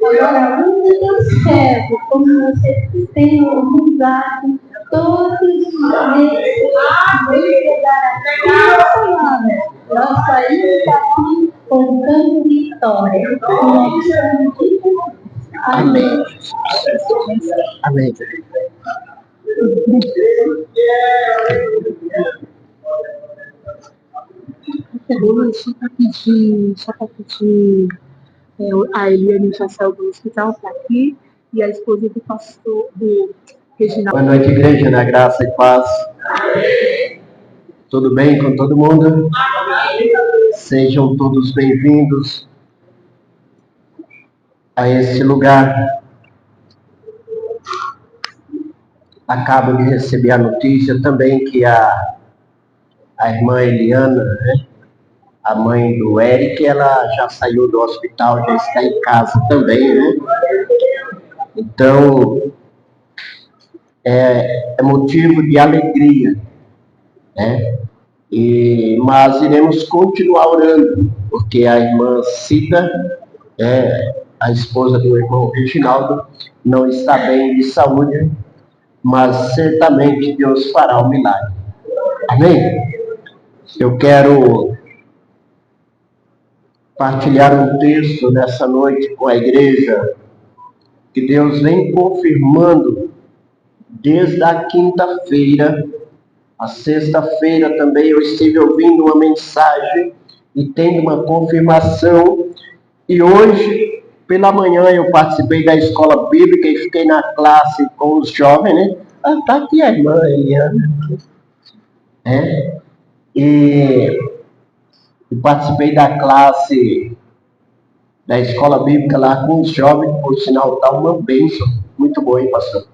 Agora, observe como você tem mudado todos os meses da palavra. Nós saímos daqui contando vitória. Amém. Amém. Só para pedir, a Eliane já saiu do hospital, está aqui, e a esposa do pastor, do Reginaldo. Boa noite, igreja, na graça e paz. Amém. Tudo bem com todo mundo? Amém. Sejam todos bem-vindos a esse lugar. Acabo de receber a notícia também que a irmã Eliana, né, a mãe do Eric, ela já saiu do hospital, já está em casa também, né? Então, é motivo de alegria, né? Mas iremos continuar orando, porque a irmã Cida, a esposa do irmão Reginaldo, não está bem de saúde, mas certamente Deus fará o milagre. Amém? Eu quero partilhar um texto nessa noite com a igreja, que Deus vem confirmando desde a quinta-feira. A sexta-feira também eu estive ouvindo uma mensagem e tendo uma confirmação. E hoje, pela manhã, eu participei da escola bíblica e fiquei na classe com os jovens, né? Tá aqui a irmã Eliana. E participei da classe da escola bíblica lá com os jovens, por sinal, tá uma bênção. Muito boa, hein, pastor?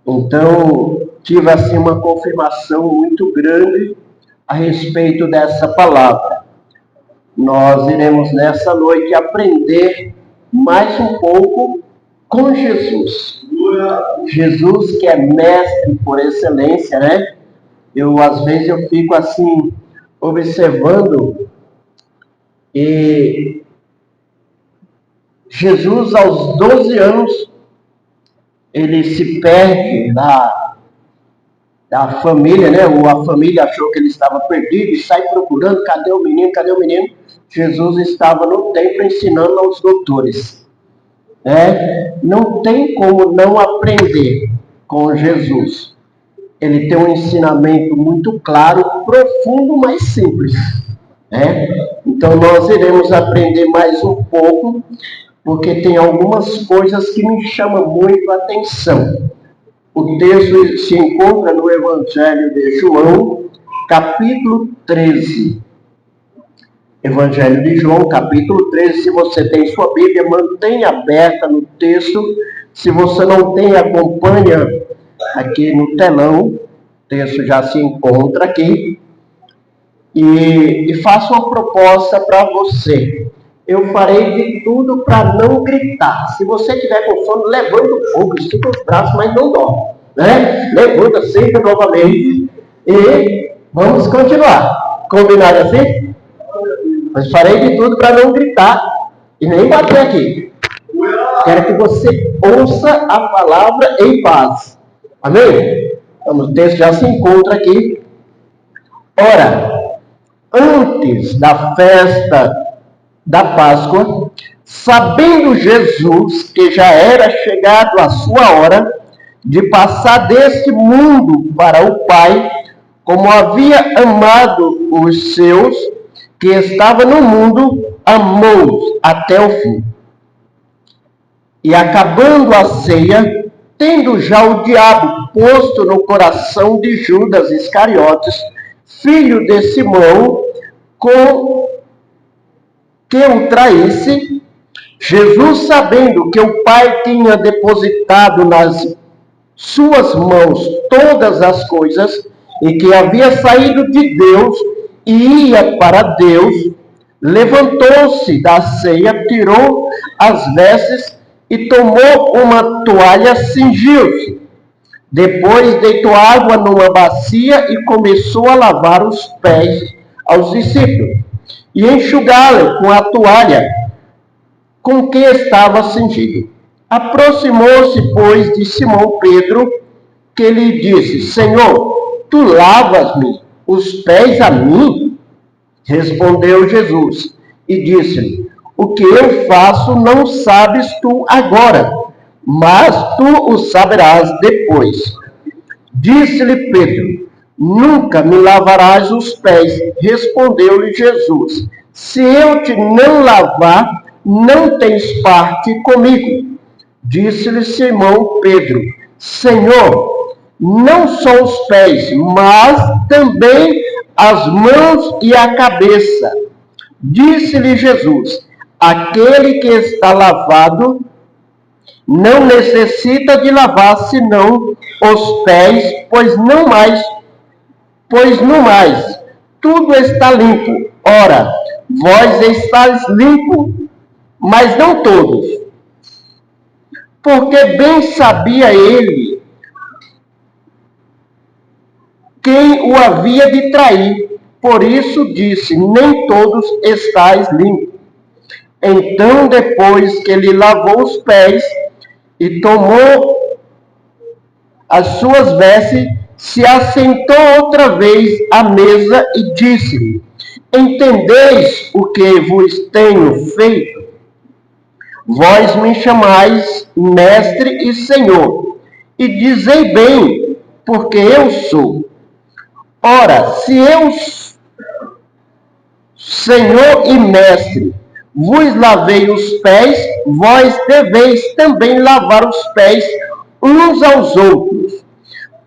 Então, tive assim uma confirmação muito grande a respeito dessa palavra. Nós iremos nessa noite aprender mais um pouco com Jesus. Jesus, que é mestre por excelência, né? Às vezes eu fico assim, observando, e Jesus, aos 12 anos, ele se perde da família, né? Ou a família achou que ele estava perdido e sai procurando, cadê o menino, cadê o menino? Jesus estava no templo ensinando aos doutores. Não tem como não aprender com Jesus. Ele tem um ensinamento muito claro, profundo, mas simples. Então nós iremos aprender mais um pouco, porque tem algumas coisas que me chamam muito a atenção. O texto se encontra no Evangelho de João, capítulo 13. Evangelho de João, capítulo 13. Se você tem sua Bíblia, mantenha aberta no texto. Se você não tem, acompanha aqui no telão. O texto já se encontra aqui. E faço uma proposta para você. Eu farei de tudo para não gritar. Se você tiver com sono, levanta um pouco, estica os braços, mas não dorme. Levanta sempre novamente e vamos continuar. Combinado assim? Mas farei de tudo para não gritar e nem bater aqui. Quero que você ouça a palavra em paz. Amém? Então, o texto já se encontra aqui. Ora, antes da festa da Páscoa, sabendo Jesus que já era chegado a sua hora de passar deste mundo para o Pai, como havia amado os seus que estavam no mundo, amou-os até o fim. E acabando a ceia, tendo já o diabo posto no coração de Judas Iscariotes, filho de Simão, com que o traísse, Jesus, sabendo que o Pai tinha depositado nas suas mãos todas as coisas, e que havia saído de Deus e ia para Deus, levantou-se da ceia, tirou as vestes e tomou uma toalha, cingiu-se. Depois deitou água numa bacia e começou a lavar os pés aos discípulos e enxugá-lo com a toalha com que estava cingido. Aproximou-se, pois, de Simão Pedro, que lhe disse: Senhor, tu lavas-me os pés a mim? Respondeu Jesus e disse-lhe: O que eu faço não sabes tu agora, mas tu o saberás depois. Disse-lhe Pedro: Nunca me lavarás os pés. Respondeu-lhe Jesus: Se eu te não lavar, não tens parte comigo. Disse-lhe Simão Pedro: Senhor, não só os pés, mas também as mãos e a cabeça. Disse-lhe Jesus: Aquele que está lavado não necessita de lavar senão os pés, pois no mais tudo está limpo. Ora, vós estáis limpo, mas não todos. Porque bem sabia ele quem o havia de trair. Por isso disse: Nem todos estáis limpos. Então, depois que ele lavou os pés e tomou as suas vestes, se assentou outra vez à mesa e disse-lhe: Entendeis o que vos tenho feito? Vós me chamais mestre e senhor, e dizei bem, porque eu sou. Ora, se eu, senhor e mestre, vos lavei os pés, vós deveis também lavar os pés uns aos outros,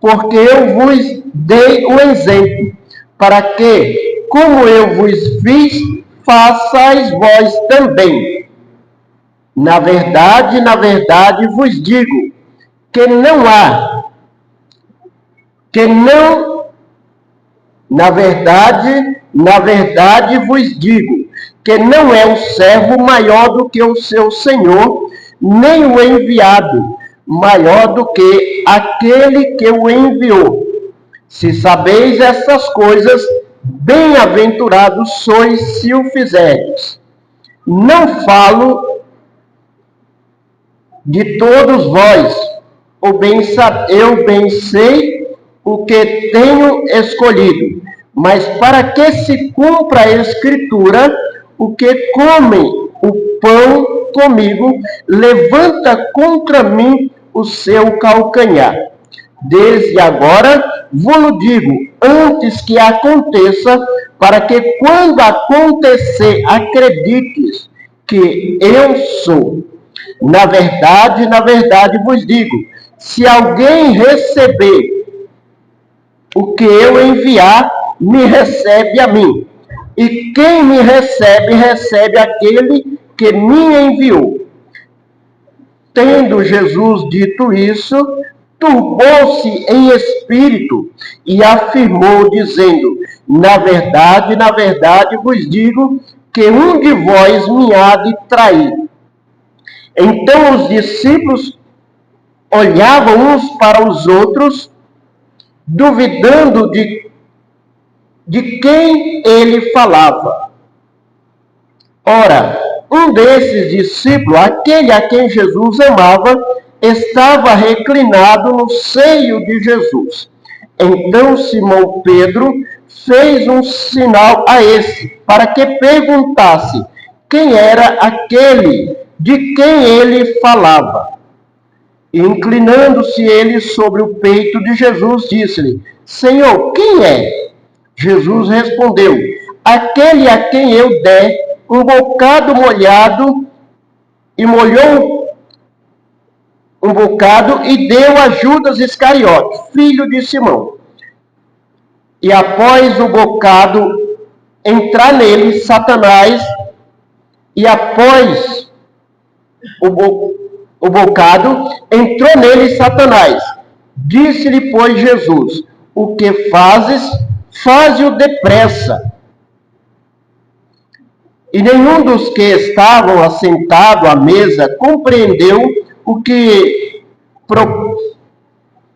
porque eu vos dei o exemplo, para que, como eu vos fiz, façais vós também. Na verdade vos digo, na verdade vos digo, que não é o servo maior do que o seu senhor, nem o enviado maior do que aquele que o enviou. Se sabeis essas coisas, bem-aventurados sois se o fizerdes. Não falo de todos vós, eu bem sei o que tenho escolhido, mas para que se cumpra a Escritura, o que come o pão comigo, levanta contra mim o seu calcanhar. Desde agora vos digo, antes que aconteça, para que quando acontecer, acredites que eu sou. Na verdade vos digo, se alguém receber o que eu enviar, me recebe a mim. E quem me recebe, recebe aquele que me enviou. Tendo Jesus dito isso, turbou-se em espírito e afirmou, dizendo: Na verdade vos digo, que um de vós me há de trair. Então os discípulos olhavam uns para os outros, duvidando de quem ele falava. Ora, um desses discípulos, aquele a quem Jesus amava, estava reclinado no seio de Jesus. Então Simão Pedro fez um sinal a esse, para que perguntasse quem era aquele de quem ele falava. Inclinando-se ele sobre o peito de Jesus, disse-lhe: Senhor, quem é? Jesus respondeu: Aquele a quem eu der um bocado molhado, e molhou um bocado e deu a Judas Iscariote, filho de Simão. E após o bocado entrar nele, Satanás, o bocado entrou nele Satanás. Disse-lhe, pois, Jesus: O que fazes, faze-o depressa. E nenhum dos que estavam assentados à mesa compreendeu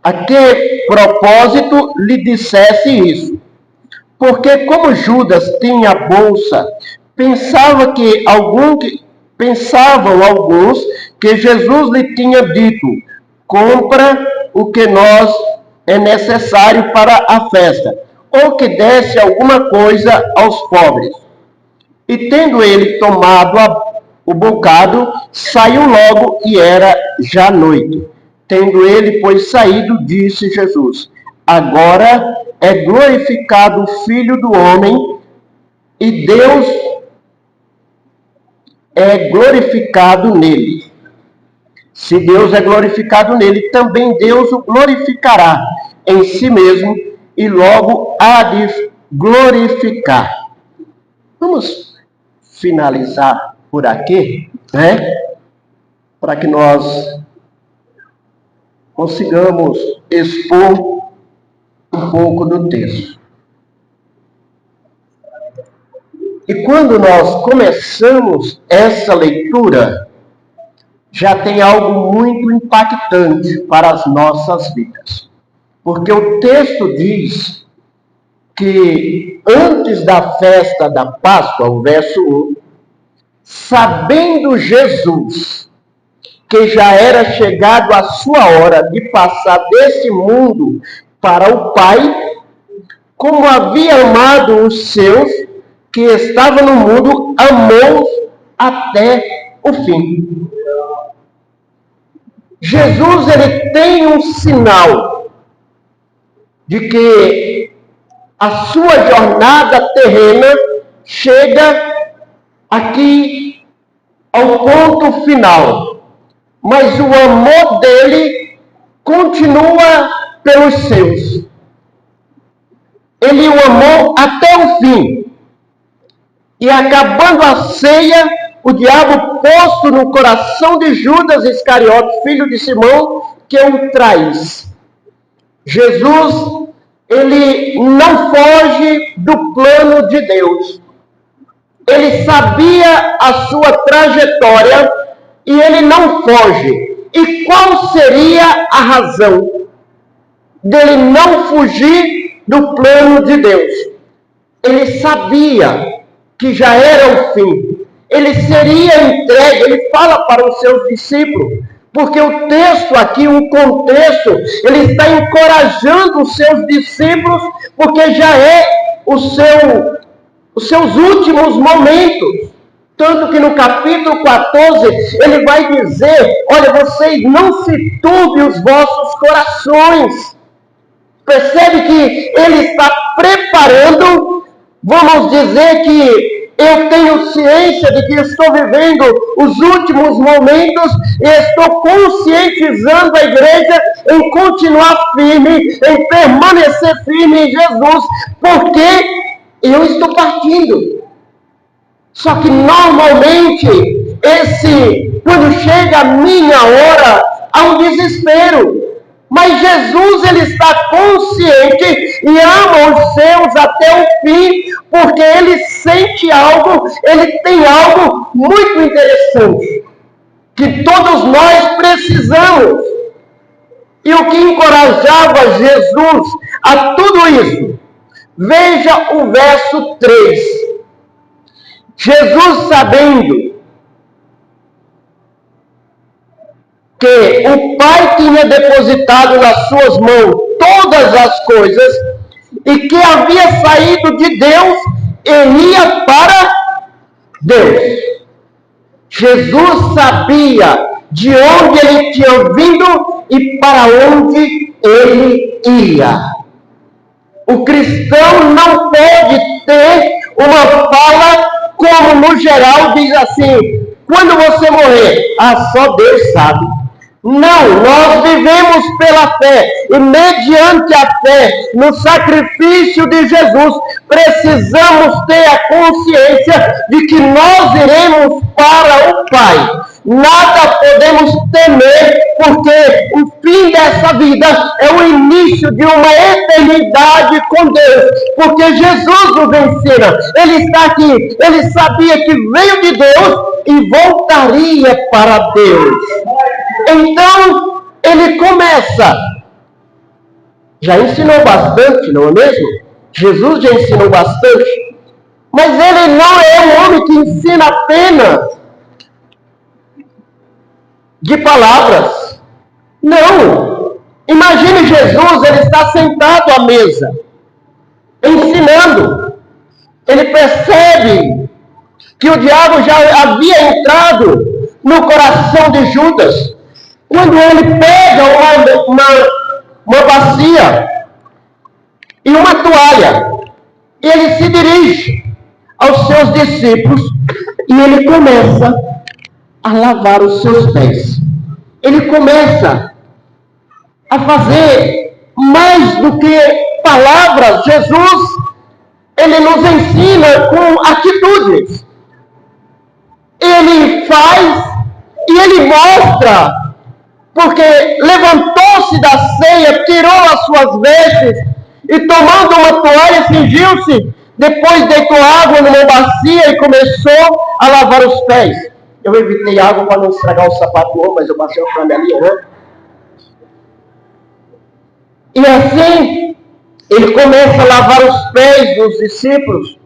a que propósito lhe dissesse isso. Porque como Judas tinha a bolsa, pensava que Pensavam alguns que Jesus lhe tinha dito: compra o que nos é necessário para a festa, ou que desse alguma coisa aos pobres. E tendo ele tomado o bocado, saiu logo, e era já noite. Tendo ele, pois, saído, disse Jesus: agora é glorificado o Filho do Homem, e Deus é glorificado nele. Se Deus é glorificado nele, também Deus o glorificará em si mesmo, e logo há de glorificar. Vamos finalizar por aqui, né? Para que nós consigamos expor um pouco do texto. E quando nós começamos essa leitura, já tem algo muito impactante para as nossas vidas. Porque o texto diz que antes da festa da Páscoa, o verso 1, sabendo Jesus que já era chegado a sua hora de passar desse mundo para o Pai, como havia amado os seus que estavam no mundo, amou-os até o fim. Jesus, ele tem um sinal de que a sua jornada terrena chega aqui ao ponto final, mas o amor dele continua pelos seus. Ele o amou até o fim. E acabando a ceia, o diabo posto no coração de Judas Iscariote, filho de Simão, que o traz. Jesus, ele não foge do plano de Deus. Ele sabia a sua trajetória e ele não foge. E qual seria a razão dele não fugir do plano de Deus? Ele sabia que já era o fim. Ele seria entregue, ele fala para os seus discípulos, porque o texto aqui, o contexto, ele está encorajando os seus discípulos, porque já é os seus últimos momentos. Tanto que no capítulo 14, ele vai dizer: olha, vocês não se turbem os vossos corações. Percebe que ele está preparando, vamos dizer que eu tenho ciência de que estou vivendo os últimos momentos e estou conscientizando a igreja em continuar firme, em permanecer firme em Jesus, porque eu estou partindo. Só que normalmente, quando chega a minha hora, há um desespero. Mas Jesus, ele está consciente e ama os seus até o fim, porque ele sente algo, ele tem algo muito interessante, que todos nós precisamos. E o que encorajava Jesus a tudo isso? Veja o verso 3. Jesus, sabendo que o Pai tinha depositado nas suas mãos todas as coisas, e que havia saído de Deus e ia para Deus. Jesus sabia de onde ele tinha vindo e para onde ele ia. O cristão não pode ter uma fala como no geral diz assim: quando você morrer, só Deus sabe. Não, nós vivemos pela fé, e mediante a fé no sacrifício de Jesus, precisamos ter a consciência de que nós iremos para o Pai. Nada podemos temer, porque o fim dessa vida é o início de uma eternidade com Deus, porque Jesus nos ensina. Ele está aqui, ele sabia que veio de Deus e voltaria para Deus. Então, ele começa. Já ensinou bastante, não é mesmo? Jesus já ensinou bastante. Mas ele não é um homem que ensina apenas. de palavras. Não. Imagine Jesus, ele está sentado à mesa, ensinando. Ele percebe que o diabo já havia entrado no coração de Judas, quando ele pega uma bacia e uma toalha, e ele se dirige aos seus discípulos e ele começa a lavar os seus pés. Ele começa a fazer mais do que palavras. Jesus, ele nos ensina com atitudes. Ele faz e ele mostra, porque levantou-se da ceia, tirou as suas vestes e tomando uma toalha, cingiu-se, depois deitou água numa bacia e começou a lavar os pés. Eu evitei água para não estragar o sapato, mas eu passei o creme ali, né? E assim, ele começa a lavar os pés dos discípulos.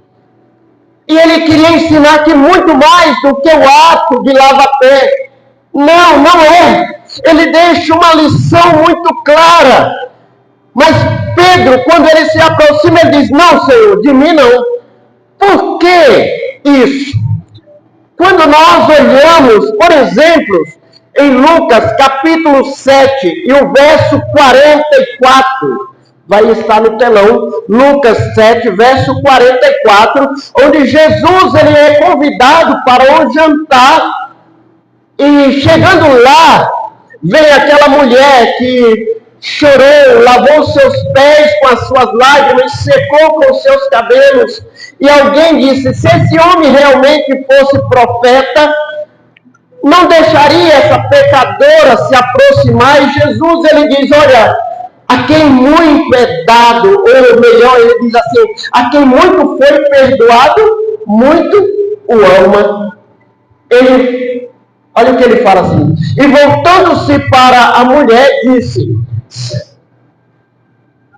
E ele queria ensinar que muito mais do que o ato de lavar pé. Não é. Ele deixa uma lição muito clara. Mas Pedro, quando ele se aproxima, ele diz: não, Senhor, de mim não. Por que isso? Quando nós olhamos, por exemplo, em Lucas capítulo 7 e o verso 44, vai estar no telão, Lucas 7, verso 44, onde Jesus ele é convidado para um jantar, e chegando lá, vem aquela mulher que chorou, lavou seus pés com as suas lágrimas, secou com os seus cabelos, e alguém disse: se esse homem realmente fosse profeta, não deixaria essa pecadora se aproximar. E Jesus ele diz: olha, a quem muito é dado, ou melhor, ele diz assim: a quem muito foi perdoado, muito o ama. Olha o que ele fala assim: e voltando-se para a mulher,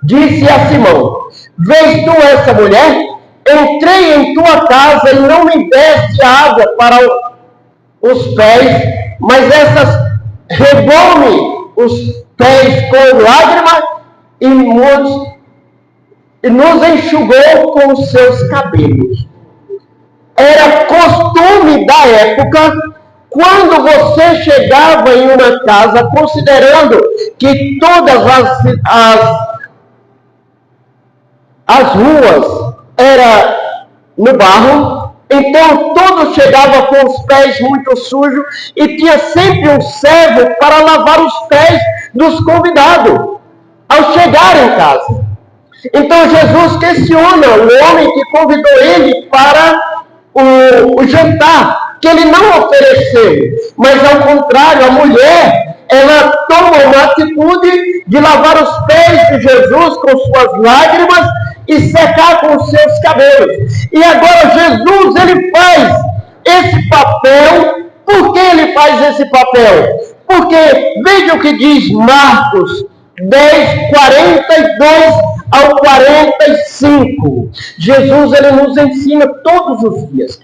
disse a Simão: vês tu essa mulher? Entrei em tua casa e não me deste água para os pés, mas essas regou-me os pés com lágrimas e nos enxugou com os seus cabelos. Era costume da época, quando você chegava em uma casa, considerando que todas as ruas eram no barro, então todos chegavam com os pés muito sujos e tinha sempre um servo para lavar os pés dos convidados ao chegar em casa. Então Jesus questiona o homem que convidou ele para o jantar, que ele não ofereceu, mas ao contrário, a mulher, ela toma uma atitude de lavar os pés de Jesus com suas lágrimas e secar com os seus cabelos. E agora Jesus, ele faz esse papel. Por que ele faz esse papel? Porque veja o que diz Marcos 10, 42 ao 45. Jesus, ele nos ensina todos os dias.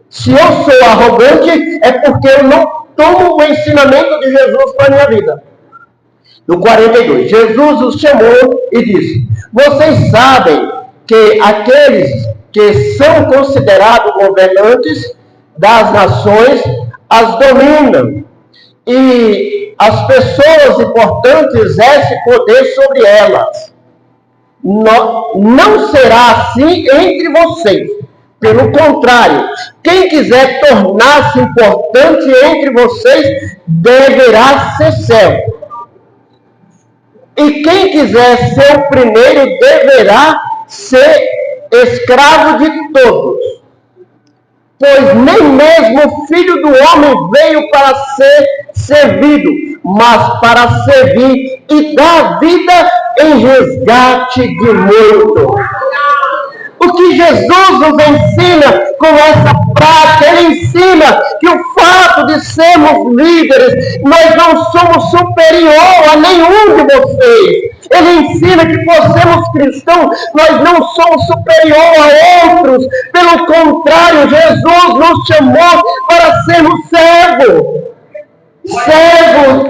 Se eu sou arrogante, é porque eu não tomo o ensinamento de Jesus para a minha vida. No 42, Jesus os chamou e disse: vocês sabem que aqueles que são considerados governantes das nações as dominam, e as pessoas importantes exercem poder sobre elas. Não será assim entre vocês. Pelo contrário, quem quiser tornar-se importante entre vocês deverá ser servo. E quem quiser ser o primeiro deverá ser escravo de todos. Pois nem mesmo o Filho do Homem veio para ser servido, mas para servir e dar vida em resgate de muitos. O que Jesus nos ensina com essa prática, ele ensina que o fato de sermos líderes, nós não somos superior a nenhum de vocês. Ele ensina que por sermos cristãos, nós não somos superior a outros. Pelo contrário, Jesus nos chamou para sermos servos. Cego,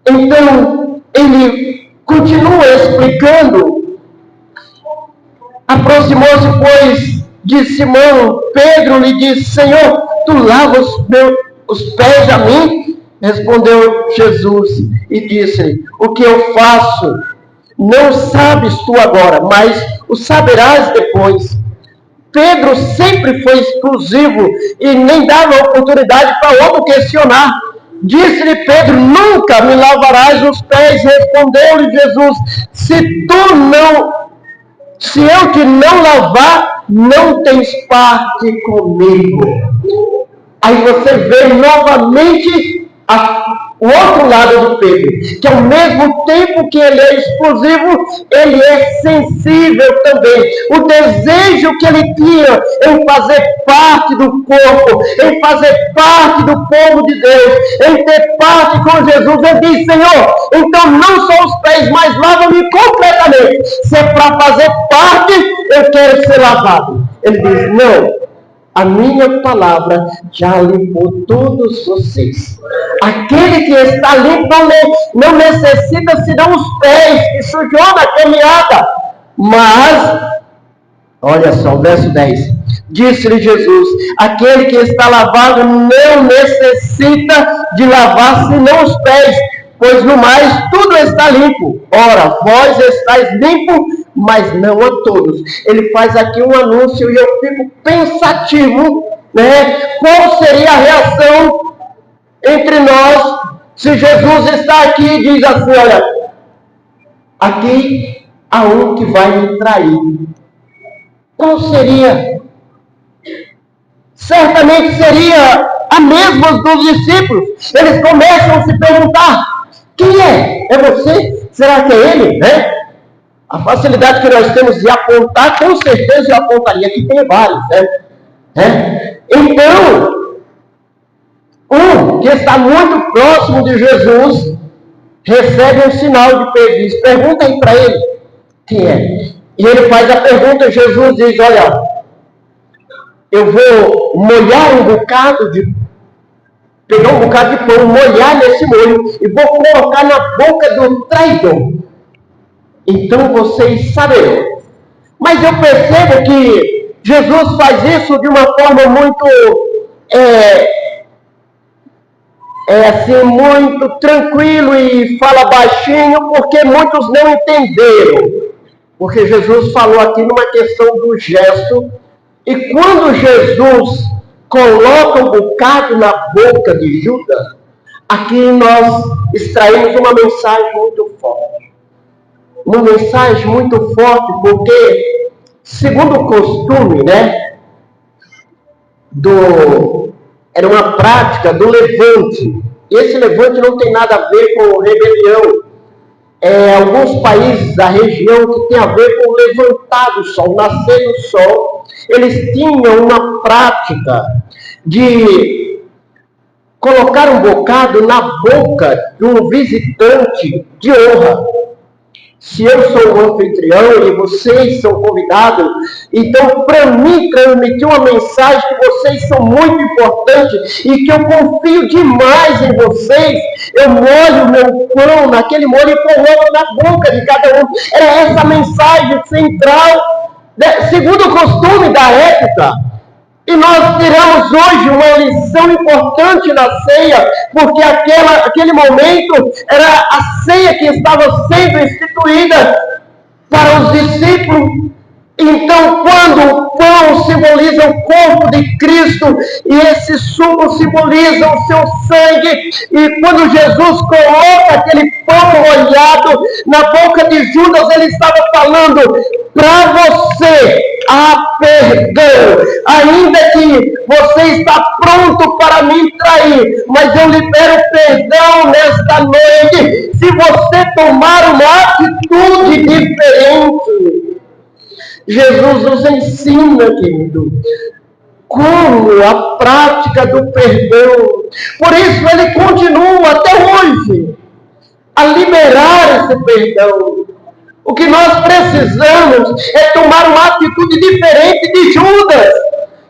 então, ele continua explicando. Aproximou-se, pois, de Simão. Pedro lhe disse: Senhor, tu lavas os pés a mim? Respondeu Jesus e disse: o que eu faço não sabes tu agora, mas o saberás depois. Pedro sempre foi exclusivo e nem dava oportunidade para outro questionar. Disse-lhe Pedro: nunca me lavarás os pés. Respondeu-lhe Jesus: se eu te não lavar, não tens parte comigo. Aí você vê novamente o outro lado do Pedro, que ao mesmo tempo que ele é exclusivo, ele é sensível também. O desejo que ele tinha em fazer parte do corpo, em fazer parte do povo de Deus, em ter parte com Jesus, ele diz: Senhor, então não só os pés, mas lava-me completamente. Se é para fazer parte, eu quero ser lavado. Ele diz: não, a minha palavra já limpou todos vocês. Aquele que está limpo não necessita senão os pés que sujou na caminhada. Mas, olha só, o verso 10. Disse-lhe Jesus: aquele que está lavado não necessita de lavar senão os pés, pois no mais tudo está limpo. Ora, vós estáis limpos, mas não a todos. Ele faz aqui um anúncio e eu fico pensativo, né? Qual seria a reação entre nós se Jesus está aqui e diz assim: olha, aqui há um que vai me trair. Qual seria? Certamente seria a mesma dos discípulos. Eles começam a se perguntar: quem é? É você? Será que é ele? Né? A facilidade que nós temos de apontar, com certeza eu apontaria que tem vários. Né? Então, um que está muito próximo de Jesus recebe um sinal de Pedro. Diz: pergunta aí para ele quem é. E ele faz a pergunta. Jesus diz: olha, eu vou molhar pegar um bocado de pão, molhar nesse molho e vou colocar na boca do traidor. Então vocês saberão. Mas eu percebo que Jesus faz isso de uma forma muito muito tranquilo e fala baixinho, porque muitos não entenderam. Porque Jesus falou aqui numa questão do gesto. E quando Jesus coloca um bocado na boca de Judas, aqui nós extraímos uma mensagem muito forte. Uma mensagem muito forte, porque, segundo o costume, né, era uma prática do levante. E esse levante não tem nada a ver com rebelião. Alguns países da região que tem a ver com o levantar do sol, nascer do sol, eles tinham uma prática de colocar um bocado na boca de um visitante de honra. Se eu sou um anfitrião e vocês são convidados, então para mim transmitir uma mensagem que vocês são muito importantes e que eu confio demais em vocês, eu molho o meu pão naquele molho e coloco na boca de cada um. Era essa a mensagem central, segundo o costume da época. E nós tiramos hoje uma lição importante na ceia, porque aquele momento era a ceia que estava sendo instituída para os discípulos. Então, quando o pão simboliza o corpo de Cristo, e esse suco simboliza o seu sangue, e quando Jesus coloca aquele pão molhado na boca de Judas, ele estava falando: para você há perdão, ainda que você está pronto para me trair, mas eu libero perdão nesta noite, se você tomar uma atitude diferente. Jesus nos ensina, querido, como a prática do perdão. Por isso ele continua até hoje a liberar esse perdão. O que nós precisamos é tomar uma atitude diferente de Judas,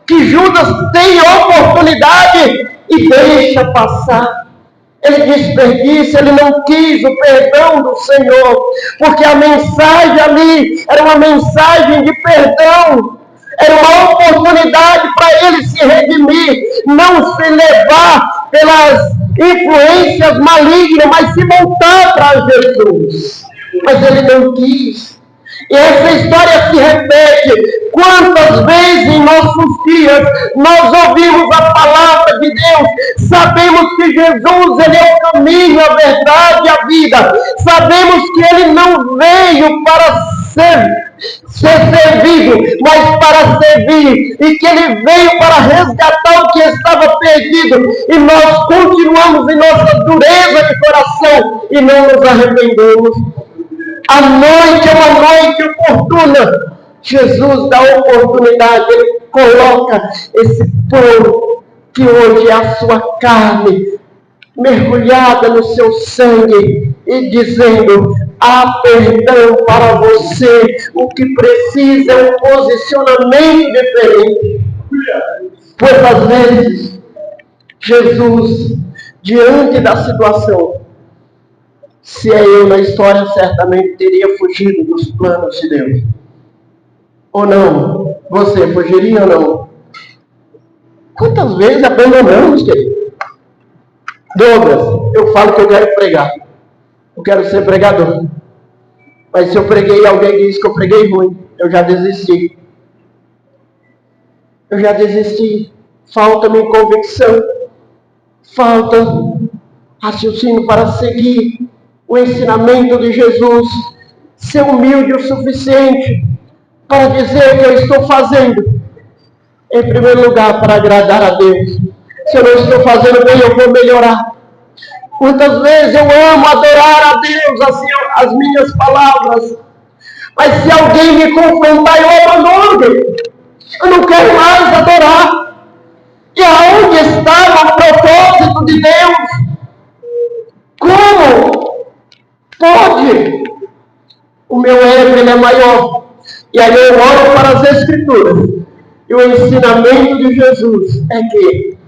que Judas tem oportunidade e deixa passar. ele desperdiça, ele não quis o perdão do Senhor, porque a mensagem ali era uma mensagem de perdão, era uma oportunidade para ele se redimir, não se levar pelas influências malignas, mas se voltar para Jesus. Mas ele não quis. E essa história se repete. Quantas vezes em nossos dias nós ouvimos a palavra de Deus, sabemos que Jesus ele é o caminho, a verdade e a vida, sabemos que ele não veio para ser servido, mas para servir, e que ele veio para resgatar o que estava perdido, e nós continuamos em nossa dureza de coração e não nos arrependemos. A noite é uma noite oportuna. Jesus dá oportunidade, ele coloca esse pão que hoje é a sua carne, mergulhada no seu sangue, e dizendo: há perdão para você. O que precisa é um posicionamento diferente. Quantas vezes Jesus, diante da situação, se é eu na história, certamente teria fugido dos planos de Deus. Ou não? Você fugiria ou não? Quantas vezes abandonamos, querido? Douglas, eu falo que eu quero pregar. Eu quero ser pregador. Mas se eu preguei, alguém diz que eu preguei ruim, eu já desisti. Eu já desisti. Falta-me convicção. Falta raciocínio para seguir o ensinamento de Jesus. Ser humilde o suficiente para dizer o que eu estou fazendo. Em primeiro lugar, para agradar a Deus. Se eu não estou fazendo bem, eu vou melhorar. Quantas vezes eu amo adorar a Deus, assim, as minhas palavras. Mas se alguém me confrontar, eu abandono. Eu não quero mais adorar. E aonde está o propósito de Deus? Como pode? O meu ego ele é maior. E aí eu olho para as Escrituras. E o ensinamento de Jesus é que,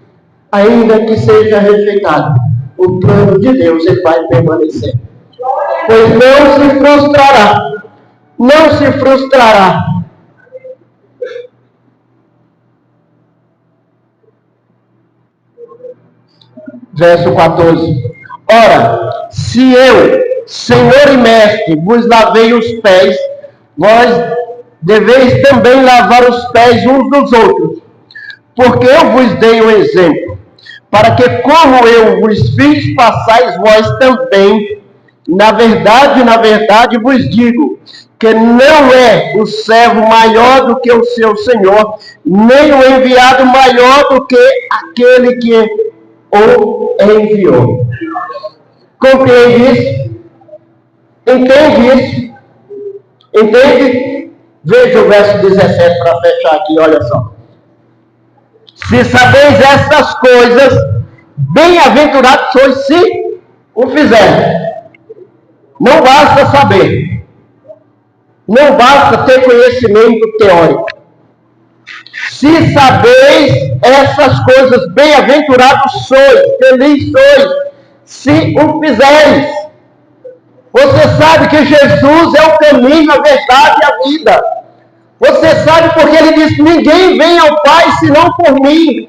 ainda que seja rejeitado, o plano de Deus ele vai permanecer. Pois não se frustrará. Não se frustrará. Verso 14. Ora, se eu, Senhor e Mestre, vos lavei os pés, vós deveis também lavar os pés uns dos outros. Porque eu vos dei um exemplo, para que como eu vos fiz, façais vós também. Na verdade vos digo, que não é o servo maior do que o seu Senhor, nem o enviado maior do que aquele que o enviou. Compreende isso? Entende isso? Entende? Veja o verso 17 para fechar aqui, olha só. Se sabeis estas coisas, bem-aventurados sois se o fizerem. Não basta saber. Não basta ter conhecimento teórico. Se sabeis essas coisas, bem-aventurados sois, felizes sois, se o fizeres. Você sabe que Jesus é o caminho, a verdade e a vida. Você sabe porque ele disse: ninguém vem ao Pai senão por mim.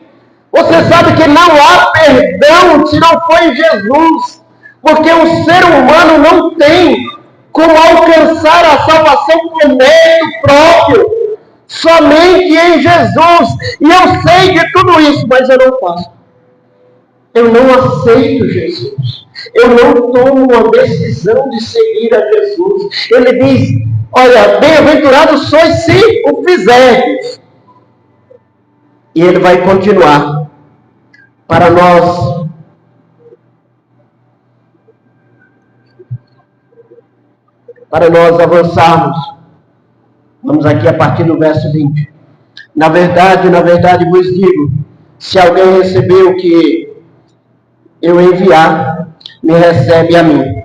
Você sabe que não há perdão se não for em Jesus. Porque o ser humano não tem como alcançar a salvação por mérito próprio. Somente em Jesus. E eu sei de tudo isso, mas eu não faço. Eu não aceito Jesus. Eu não tomo uma decisão de seguir a Jesus. Ele diz: olha, bem-aventurados sois se o fizerdes. E ele vai continuar para nós avançarmos. Vamos aqui a partir do verso 20. Na verdade vos digo, se alguém receber o que eu enviar, me recebe a mim.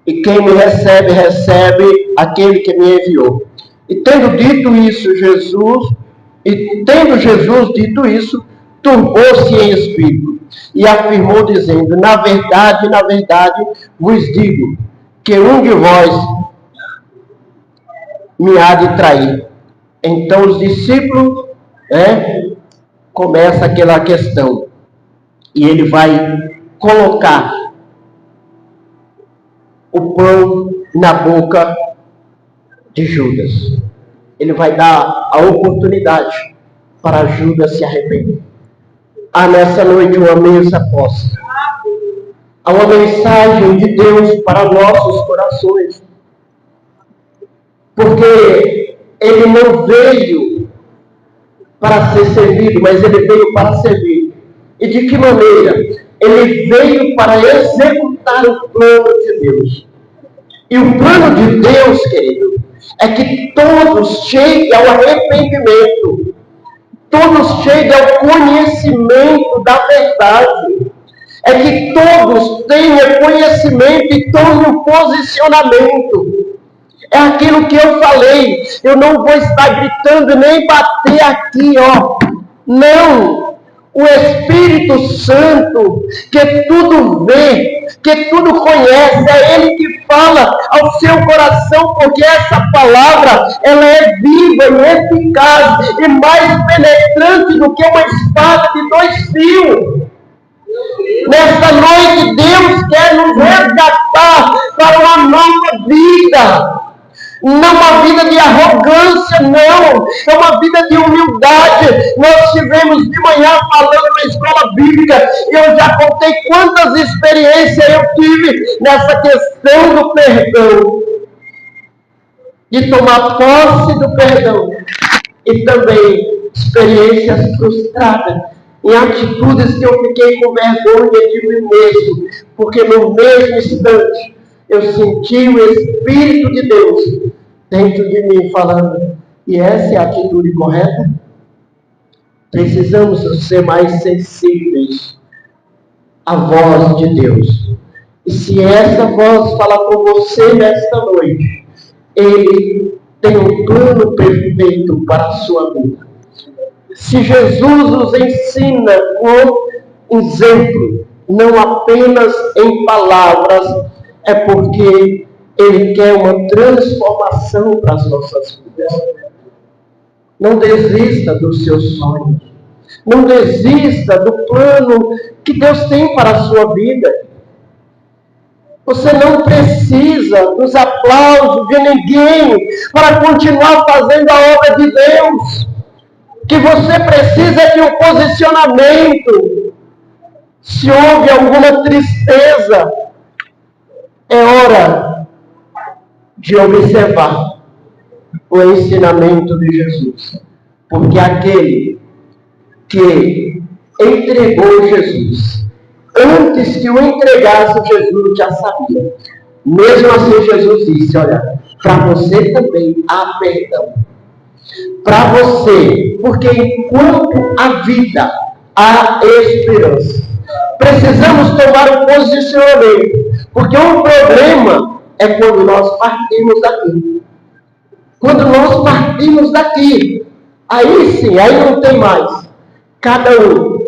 E quem me recebe, recebe aquele que me enviou. E tendo Jesus dito isso, turbou-se em espírito e afirmou dizendo: na verdade, vos digo, que um de vós me há de trair. Então os discípulos, começa aquela questão, e ele vai colocar o pão na boca de Judas. Ele vai dar a oportunidade para Judas se arrepender. Há nessa noite uma mesa posta. Há uma mensagem de Deus para nossos corações. Porque ele não veio para ser servido, mas ele veio para servir. E de que maneira? Ele veio para executar o plano de Deus. E o plano de Deus, querido, é que todos cheguem ao arrependimento, todos cheguem ao conhecimento da verdade, é que todos tenham conhecimento e tomem um posicionamento. É aquilo que eu falei, eu não vou estar gritando nem bater aqui, não. O Espírito Santo, que tudo vê, que tudo conhece, é Ele que fala ao seu coração, porque essa palavra, ela é viva e eficaz, e mais penetrante do que uma espada de 2 fios. Nesta noite, Deus quer nos resgatar para uma nova vida. Não uma vida de arrogância, não. É uma vida de humildade. Nós tivemos de manhã falando na escola bíblica. E eu já contei quantas experiências eu tive nessa questão do perdão. De tomar posse do perdão. E também experiências frustradas. Em atitudes que eu fiquei com vergonha de mim mesmo. Porque no mesmo instante eu senti o Espírito de Deus dentro de mim falando, e essa é a atitude correta? Precisamos ser mais sensíveis à voz de Deus. E se essa voz fala com você nesta noite, Ele tem um plano perfeito para a sua vida. Se Jesus nos ensina com exemplo, não apenas em palavras, é porque Ele quer uma transformação para as nossas vidas. Não desista dos seus sonhos. Não desista do plano que Deus tem para a sua vida. Você não precisa dos aplausos de ninguém para continuar fazendo a obra de Deus. O que você precisa é de um posicionamento. Se houve alguma tristeza, é hora de observar o ensinamento de Jesus. Porque aquele que entregou Jesus, antes que o entregasse, Jesus já sabia. Mesmo assim, Jesus disse, olha, para você também há perdão. Para você, porque enquanto há vida, há esperança. Precisamos tomar um posicionamento, porque o problema é quando nós partimos daqui. Quando nós partimos daqui, aí sim, aí não tem mais. Cada um